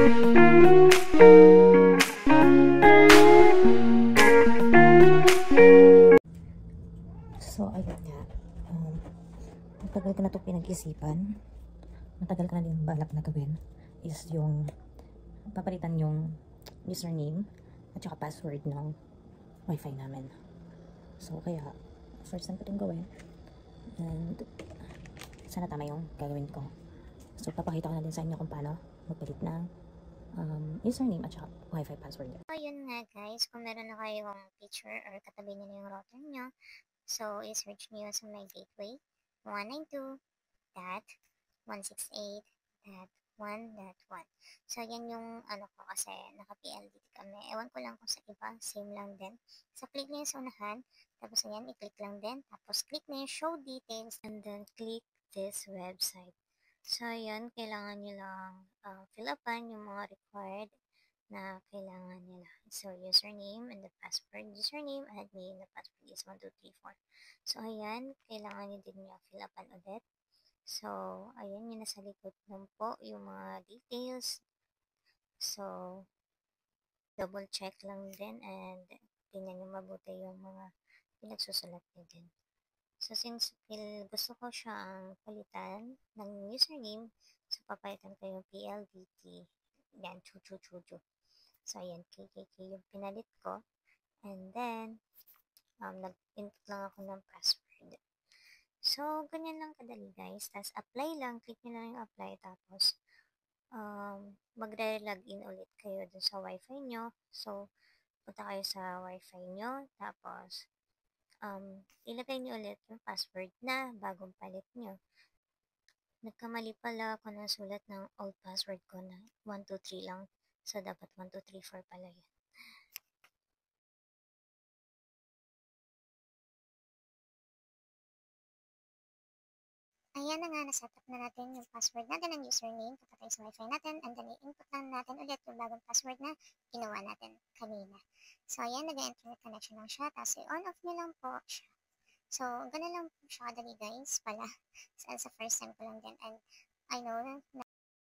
So, ayun nga. Matagal ko na ito pinag-isipan. Matagal ko na din balak na gawin. Is yung papalitan yung username at saka password ng wifi namin. So, kaya first time ko itong gawin. And sana tama yung gagawin ko. So, papakita ko na din sa inyo kung paano magpalit ng username at saka wifi password. So, yun nga guys, kung meron na kayong picture or katabi nyo na yung router nyo, so i-search nyo sa my gateway 192.168.1.1. So, yan yung ano ko kasi naka-PLDT kami. Ewan ko lang kung sa iba, same lang din. So, click nyo yung sa unahan, tapos ayan, i-click lang din. Tapos, click na yung show details and then click this website. So, ayan, kailangan nyo lang fill upan yung mga required na kailangan nila. So, username and the password. Username, admin, the password is 1234. So, ayan, kailangan nyo din yung fill upan ulit. So, ayan, yung nasa likod lang po yung mga details. So, double check lang din and tingnan nyo mabuti yung mga pinagsusulat nyo din. So, since gusto ko siyang palitan ng username, so papalitan ko yung PLDT. Yan, chuchu. So, ayan, KKK yung pinalit ko. And then, nag-input lang ako ng password. So, ganyan lang kadali guys. Tapos, apply lang. Click nyo lang yung apply. Tapos, magre-login ulit kayo dun sa wifi nyo. So, punta kayo sa wifi nyo. Tapos, ilagay nyo ulit yung password na bagong palit nyo. Nagkamali pala ako ng sulat ng old password ko na 123 lang. So, dapat 1234 pala yun. Ayan na nga, nasetup na natin yung password natin ng username. Punta tayo sa wifi natin and then i-input lang natin ulit yung bagong password na ginawa natin kanina. So, ayan, nag-internet connection lang siya. Tapos, i-on off nyo lang po siya. So, ganun lang po siya kadali guys pala. Sa first time ko lang din. And I know na